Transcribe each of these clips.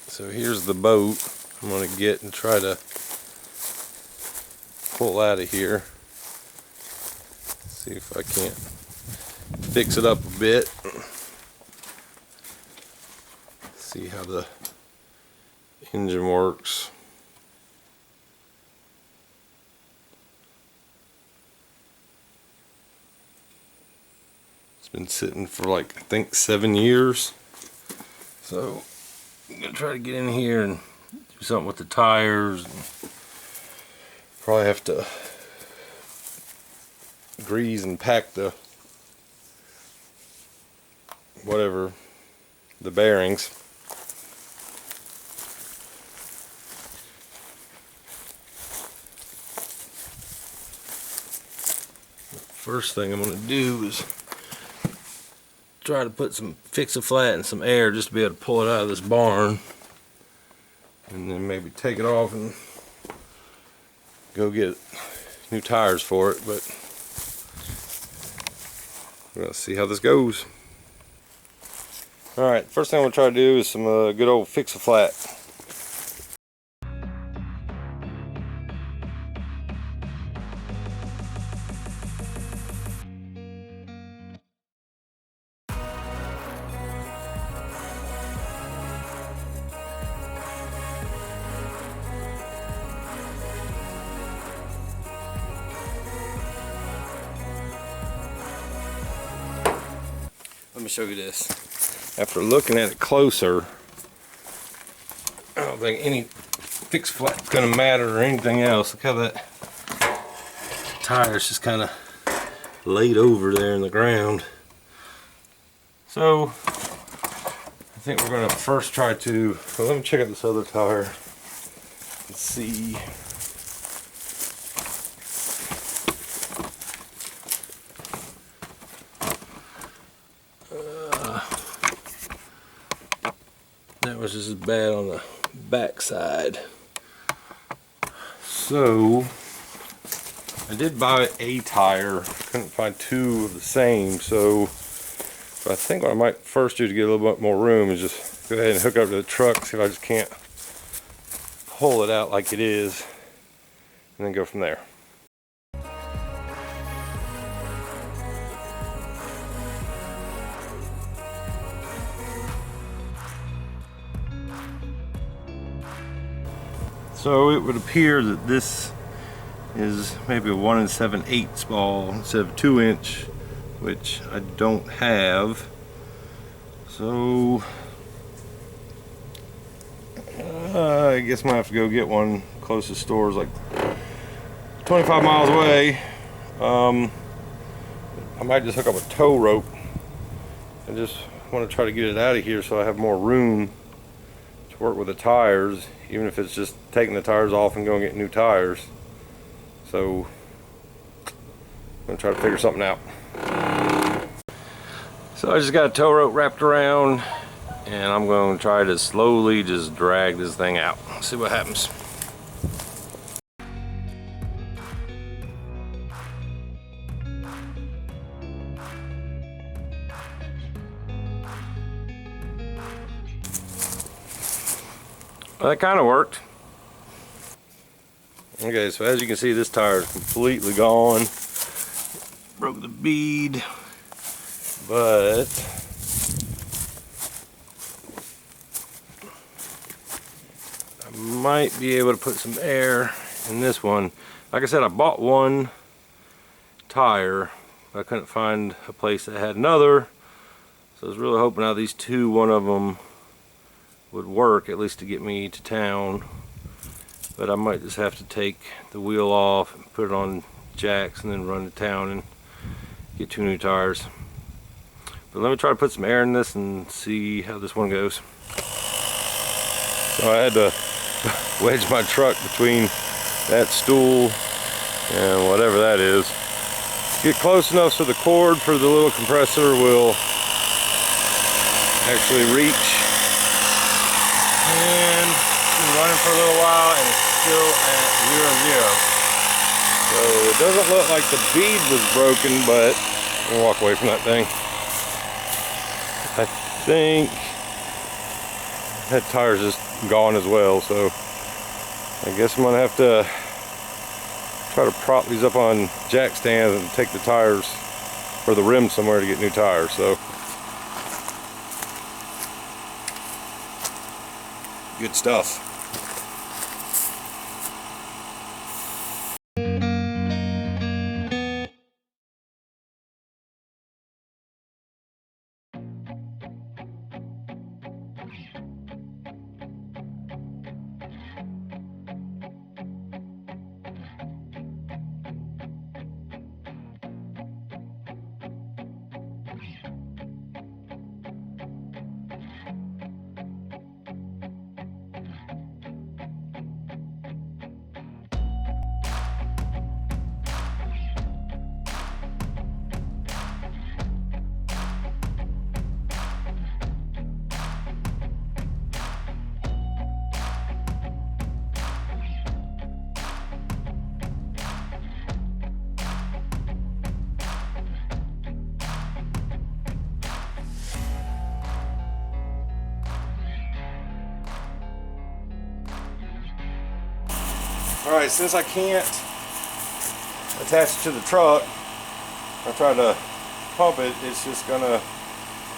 So here's the boat I'm going to get and try to pull out of here. See if I can't fix it up a bit. See how the engine works. It's been sitting for like, I think, 7 years. So I'm gonna try to get in here and do something with the tires. Probably have to grease and pack the whatever, the bearings. First thing I'm going to do is try to put some fix-a-flat and some air just to be able to pull it out of this barn, and then maybe take it off and go get new tires for it. But we're going to see how this goes. Alright, first thing I'm going to try to do is some good old fix-a-flat. Let me show you this. After looking at it closer, I don't think any fix flat's gonna matter or anything else. Look how that tire's just kind of laid over there in the ground. So I think we're gonna first try to, well, let me check out this other tire and see. That was just as bad on the back side. So I did buy a tire. Couldn't find two of the same, so I think what I might first do to get a little bit more room is just go ahead and hook up to the truck, see if I just can't pull it out like it is, and then go from there. So it would appear that this is maybe a 1 7/8 ball instead of 2-inch, which I don't have. So I guess I might have to go get one. Closest store is like 25 miles away. I might just hook up a tow rope. I just want to try to get it out of here so I have more room to work with the tires, even if it's just taking the tires off and going to get new tires. So I'm going to try to figure something out. So I just got a tow rope wrapped around, and I'm going to try to slowly just drag this thing out. See what happens. Well, that kind of worked. Okay, so as you can see, this tire is completely gone. Broke the bead, but I might be able to put some air in this one. Like I said, I bought one tire, but I couldn't find a place that had another. So I was really hoping out of these two, one of them would work, at least to get me to town. But I might just have to take the wheel off and put it on jacks and then run to town and get 2 new tires. But let me try to put some air in this and see how this one goes. So I had to wedge my truck between that stool and whatever that is. Get close enough so the cord for the little compressor will actually reach. And it's been running for a little while and it's still at 0, 0. So it doesn't look like the bead was broken, but I'm gonna walk away from that thing. I think that tire's just gone as well, so I guess I'm gonna have to try to prop these up on jack stands and take the tires or the rim somewhere to get new tires. So good stuff. Alright, since I can't attach it to the truck, I try to pump it, it's just gonna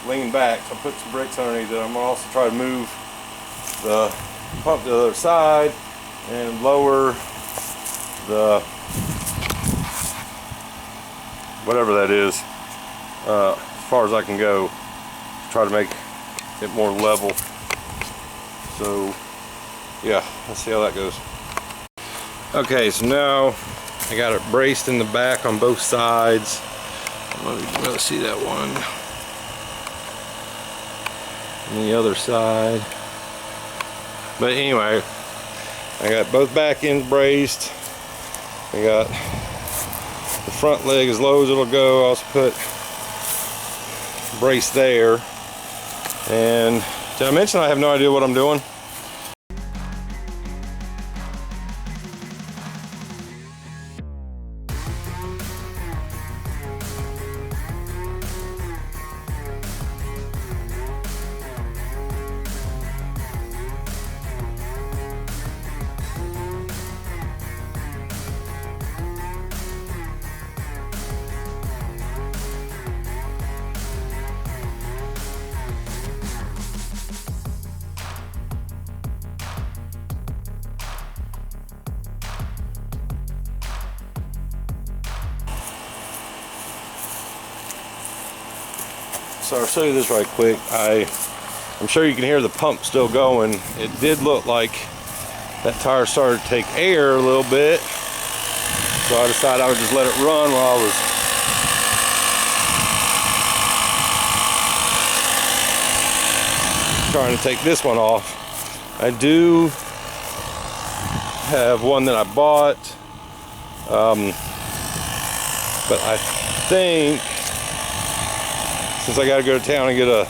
lean back. So I put some bricks underneath it. I'm gonna also try to move the pump to the other side and lower the whatever that is as far as I can go, try to make it more level. So yeah, let's see how that goes. Okay, so now I got it braced in the back on both sides. Let's see that one. And the other side. But anyway, I got both back ends braced. I got the front leg as low as it'll go. I also put brace there. And did I mention I have no idea what I'm doing? So I'll show you this right quick. I'm sure you can hear the pump still going. It did look like that tire started to take air a little bit. So I decided I would just let it run while I was trying to take this one off. I do have one that I bought, but I think since I got to go to town and get a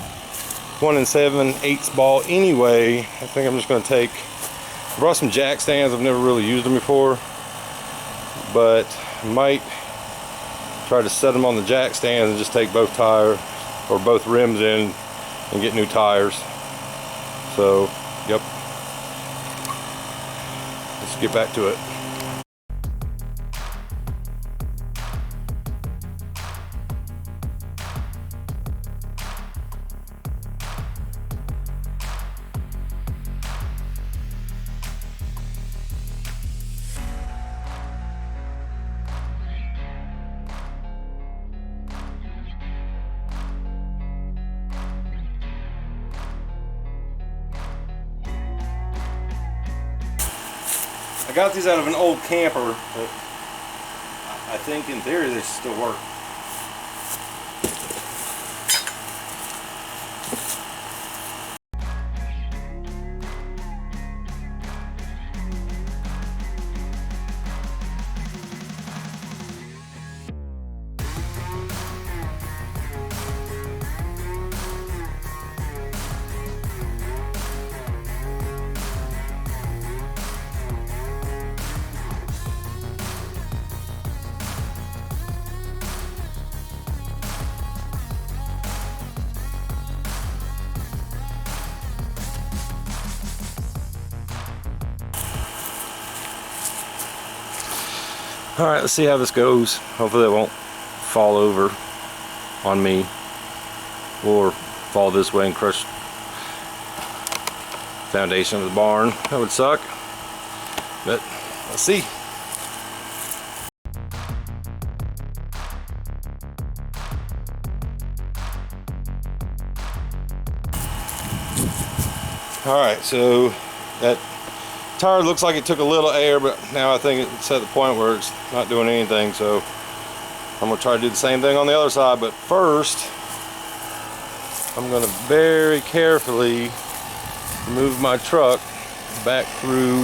1 7/8 ball anyway, I think I'm just going to I brought some jack stands. I've never really used them before, but I might try to set them on the jack stands and just take both tires or both rims in and get new tires. So, yep. Let's get back to it. I got these out of an old camper, but I think in theory they still work. Alright, let's see how this goes. Hopefully it won't fall over on me or fall this way and crush foundation of the barn. That would suck, but let's see. Alright, so that tire looks like it took a little air, but now I think it's at the point where it's not doing anything, so I'm going to try to do the same thing on the other side. But first, I'm going to very carefully move my truck back through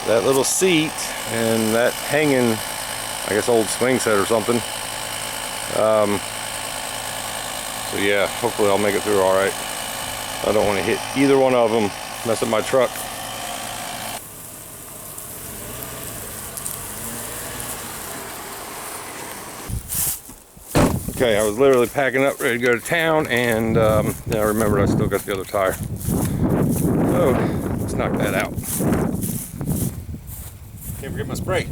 that little seat and that hanging, I guess, old swing set or something. So yeah, hopefully I'll make it through alright. I don't want to hit either one of them, mess up my truck. Okay, I was literally packing up, ready to go to town, and then I remembered I still got the other tire. So, let's knock that out. Can't forget my spray.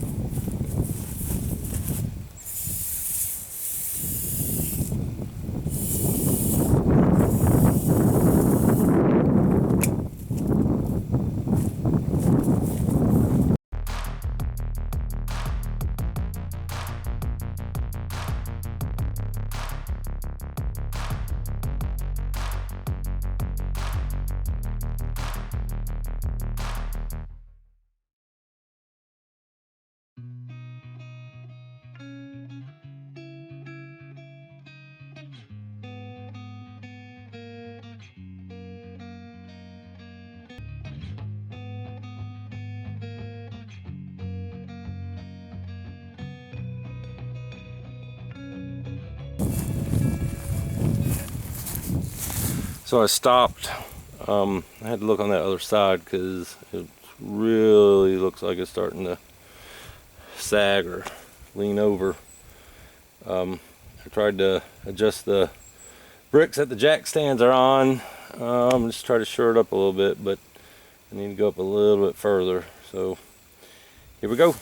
So I stopped. I had to look on that other side because it really looks like it's starting to sag or lean over. I tried to adjust the bricks that the jack stands are on. Just try to shore it up a little bit, but I need to go up a little bit further. So here we go.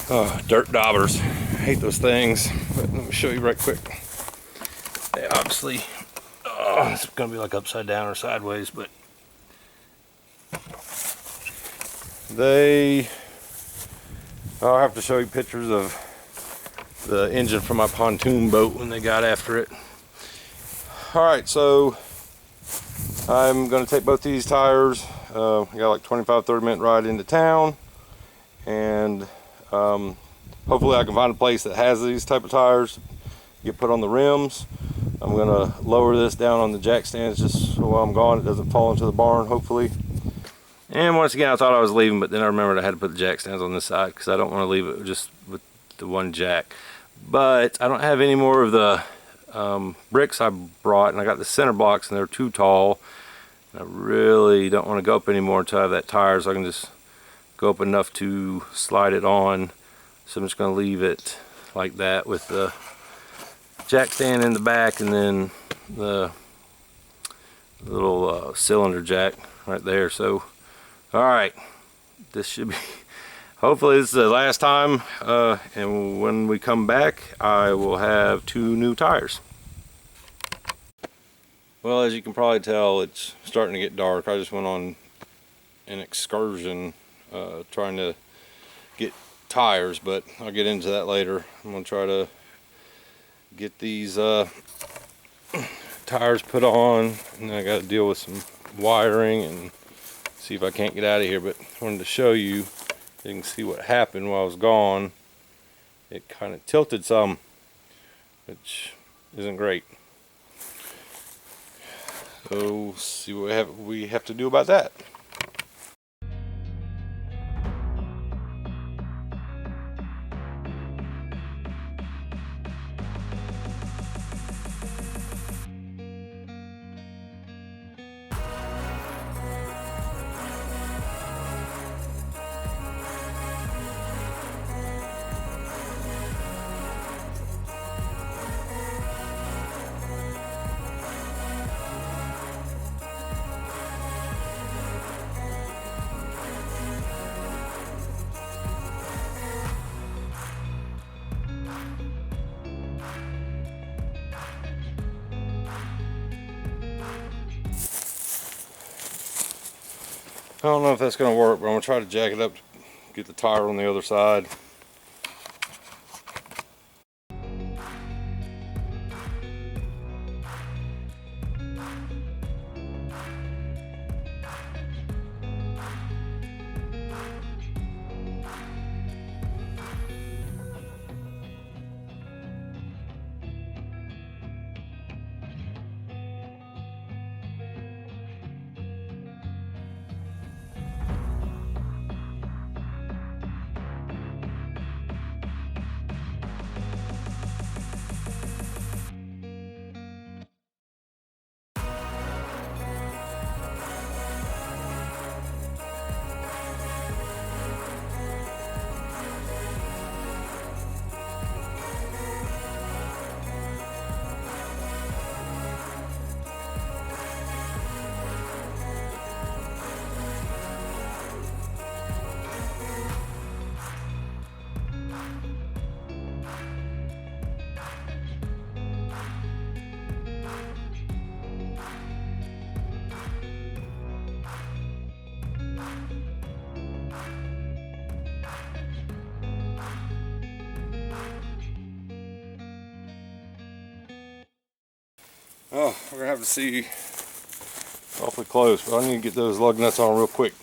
Oh, dirt daubers. I hate those things. But let me show you right quick. They obviously, it's gonna be like upside down or sideways, but I'll have to show you pictures of the engine from my pontoon boat when they got after it. Alright, so I'm gonna take both these tires. I got like 25-30 minute ride into town, and hopefully I can find a place that has these type of tires to get put on the rims. I'm gonna lower this down on the jack stands just so while I'm gone it doesn't fall into the barn, hopefully. And once again, I thought I was leaving, but then I remembered I had to put the jack stands on this side because I don't want to leave it just with the one jack. But I don't have any more of the bricks I brought, and I got the center blocks and they're too tall. I really don't want to go up anymore until I have that tire, so I can just go up enough to slide it on. So I'm just going to leave it like that with the jack stand in the back and then the little cylinder jack right there. So alright, this should be, hopefully this is the last time, and when we come back I will have 2 new tires. Well, as you can probably tell, it's starting to get dark. I just went on an excursion trying to get tires, but I'll get into that later. I'm going to try to get these tires put on, and then I got to deal with some wiring and see if I can't get out of here. But I wanted to show you, you can see what happened while I was gone. It kind of tilted some, which isn't great. So see what we have to do about that. I don't know if that's going to work, but I'm going to try to jack it up to get the tire on the other side. Oh, we're gonna have to see awfully close, but I need to get those lug nuts on real quick.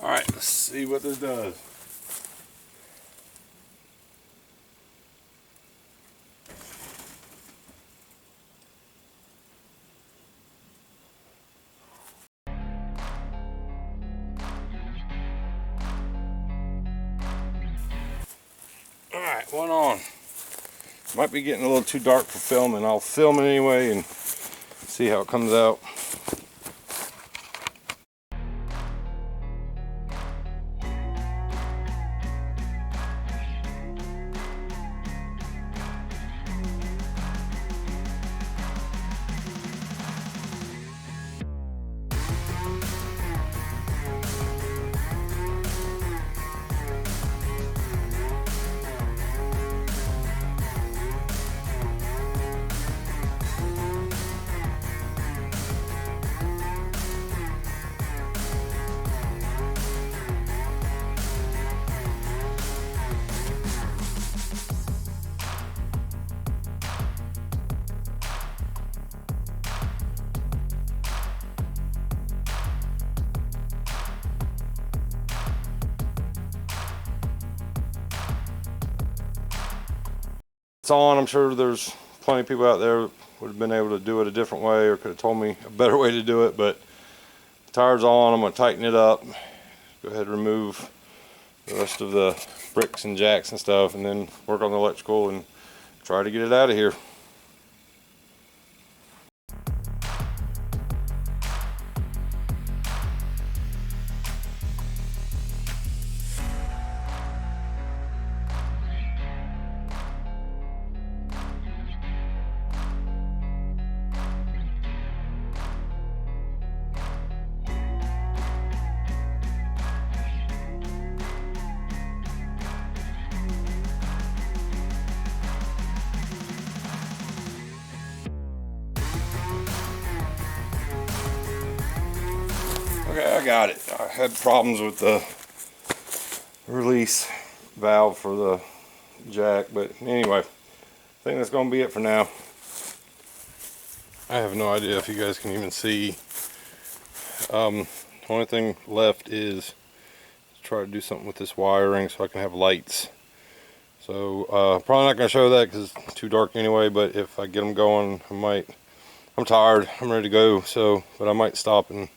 Alright, let's see what this does. Alright, one on. Might be getting a little too dark for filming. I'll film it anyway and see how it comes out. It's on. I'm sure there's plenty of people out there that would have been able to do it a different way or could have told me a better way to do it, but the tire's on. I'm going to tighten it up, go ahead and remove the rest of the bricks and jacks and stuff, and then work on the electrical and try to get it out of here. Okay, I got it. I had problems with the release valve for the jack, but anyway, I think that's going to be it for now. I have no idea if you guys can even see. The only thing left is to try to do something with this wiring so I can have lights. So probably not gonna show that because it's too dark anyway, but if I get them going, I'm tired, I'm ready to go, so, but I might stop and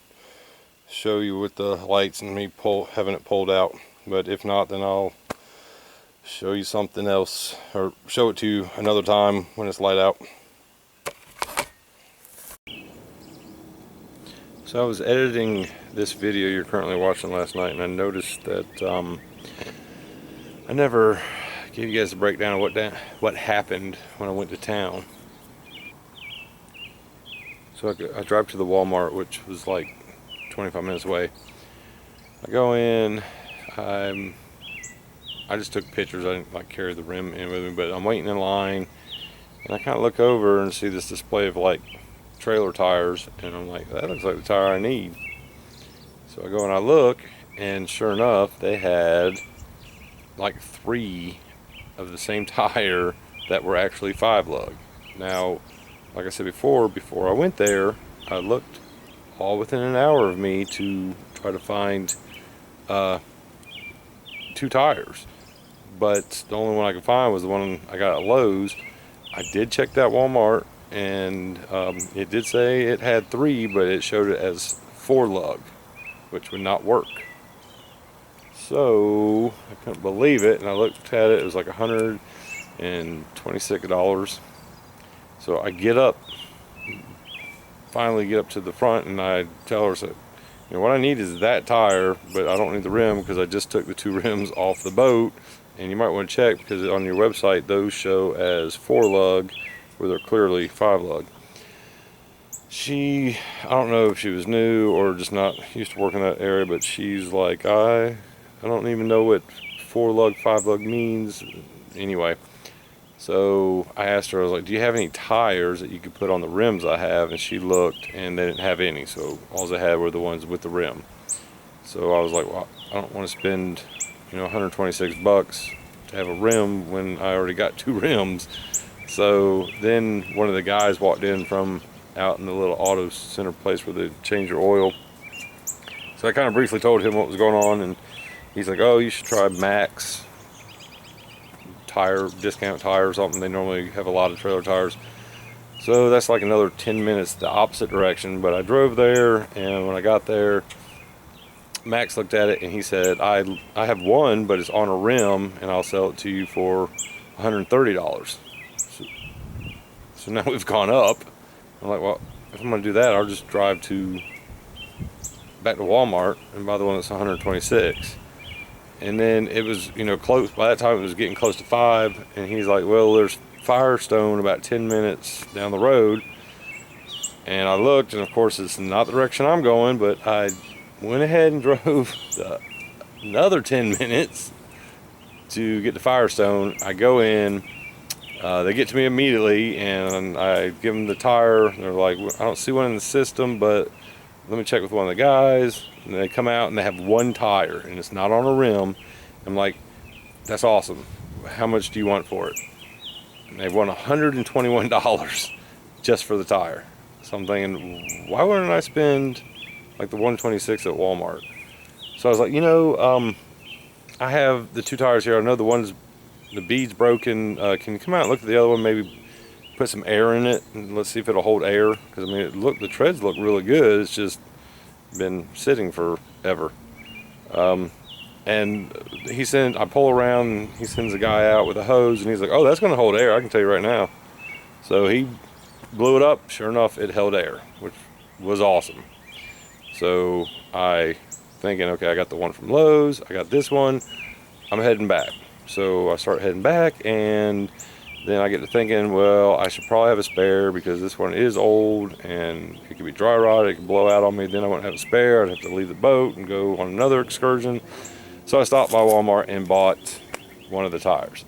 show you with the lights and me having it pulled out. But if not, then I'll show you something else, or show it to you another time when it's light out. So I was editing this video you're currently watching last night, and I noticed that I never gave you guys a breakdown of what happened when I went to town. So I drive to the Walmart, which was like 25 minutes away. I go in, I just took pictures. I didn't like carry the rim in with me, but I'm waiting in line, and I kind of look over and see this display of like trailer tires, and I'm like, that looks like the tire I need. So I go and I look, and sure enough, they had like 3 of the same tire that were actually 5-lug. Now, like I said before I went there, I looked all within an hour of me to try to find 2 tires, but the only one I could find was the one I got at Lowe's. I did check that Walmart, and it did say it had 3, but it showed it as 4-lug, which would not work. So I couldn't believe it, and I looked at it. It was like $126. So I finally get up to the front, and I tell her, so, you know, what I need is that tire, but I don't need the rim because I just took the 2 rims off the boat. And you might want to check, because on your website those show as 4-lug where they're clearly 5-lug. I don't know if she was new or just not used to working in that area, but she's like, I don't even know what 4-lug, 5-lug means. Anyway, so I asked her, I was like, do you have any tires that you could put on the rims I have? And she looked, and they didn't have any, so all they had were the ones with the rim. So I was like, well, I don't want to spend, you know, $126 to have a rim when I already got 2 rims. So then one of the guys walked in from out in the little auto center place where they change your oil. So I kind of briefly told him what was going on, and he's like, oh, you should try Max tire, discount tire or something. They normally have a lot of trailer tires. So that's like another 10 minutes the opposite direction. But I drove there, and when I got there, Max looked at it and he said, I have one, but it's on a rim, and I'll sell it to you for $130. So now we've gone up. I'm like, well, if I'm gonna do that, I'll just drive back to Walmart and buy the one that's 126. And then it was, you know, close. By that time it was getting close to 5, and he's like, well, there's Firestone about 10 minutes down the road. And I looked, and of course it's not the direction I'm going, but I went ahead and drove another 10 minutes to get to Firestone. I go in, they get to me immediately, and I give them the tire. They're like, I don't see one in the system, but let me check with one of the guys. And they come out and they have 1 tire, and it's not on a rim. I'm like, that's awesome. How much do you want for it? And they want $121 just for the tire. So I'm thinking, why wouldn't I spend like the 126 at Walmart? So I was like, you know, I have the 2 tires here. I know the bead's broken. Can you come out and look at the other one? Maybe put some air in it, and let's see if it'll hold air. Because I mean, the treads look really good. It's just been sitting forever. And I pull around, and he sends a guy out with a hose, and he's like, oh, that's going to hold air. I can tell you right now. So he blew it up. Sure enough, it held air, which was awesome. So I thinking, okay, I got the one from Lowe's, I got this one, I'm heading back. So I start heading back, and then I get to thinking, well, I should probably have a spare because this one is old and it could be dry rot, it could blow out on me, then I wouldn't have a spare, I'd have to leave the boat and go on another excursion. So I stopped by Walmart and bought one of the tires.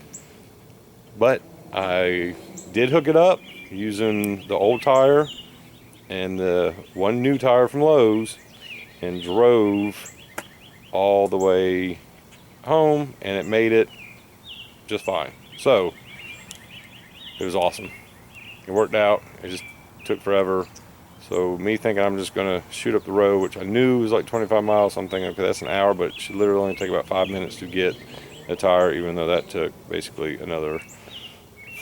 But I did hook it up using the old tire and the one new tire from Lowe's, and drove all the way home, and it made it just fine. So it was awesome. It worked out. It just took forever. So me thinking I'm just gonna shoot up the road, which I knew was like 25 miles, so I'm thinking, okay, that's an hour, but it should literally only take about 5 minutes to get a tire, even though that took basically another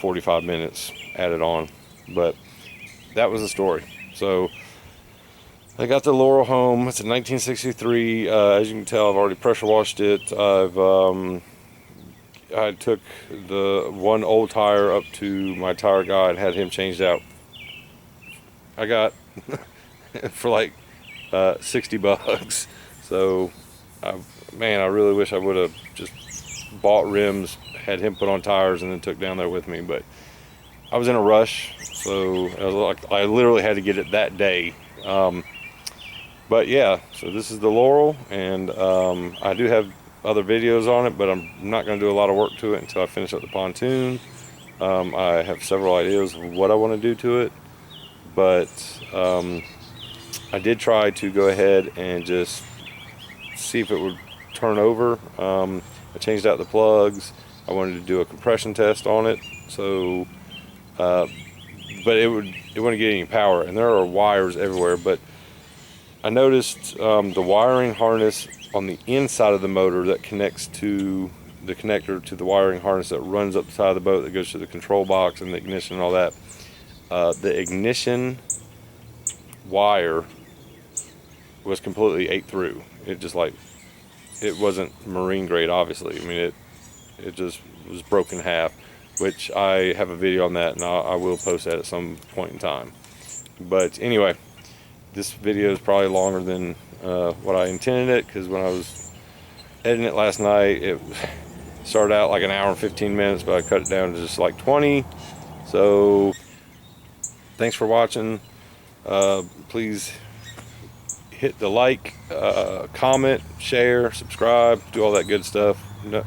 45 minutes added on. But that was the story. So I got the Laurel home. It's a 1963. As you can tell, I've already pressure washed it. I took the one old tire up to my tire guy and had him changed out. I got for like 60 bucks. So man, I really wish I would have just bought rims, had him put on tires, and then took down there with me. But I was in a rush, so I literally had to get it that day. But yeah, so this is the Laurel, and I do have other videos on it, but I'm not going to do a lot of work to it until I finish up the pontoon. I have several ideas of what I want to do to it, but I did try to go ahead and just see if it would turn over. I changed out the plugs. I wanted to do a compression test on it, so but it wouldn't get any power, and there are wires everywhere. But I noticed the wiring harness on the inside of the motor that connects to the connector to the wiring harness that runs up the side of the boat that goes to the control box and the ignition and all that. The ignition wire was completely ate through. It just like, it wasn't marine grade, obviously. I mean, it just was broken in half, which I have a video on that, and I will post that at some point in time. But anyway, this video is probably longer than what I intended it, because when I was editing it last night, it started out like an hour and 15 minutes, but I cut it down to just like 20. So thanks for watching. Please hit the like, comment, share, subscribe, do all that good stuff.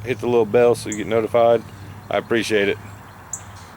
Hit the little bell so you get notified. I appreciate it.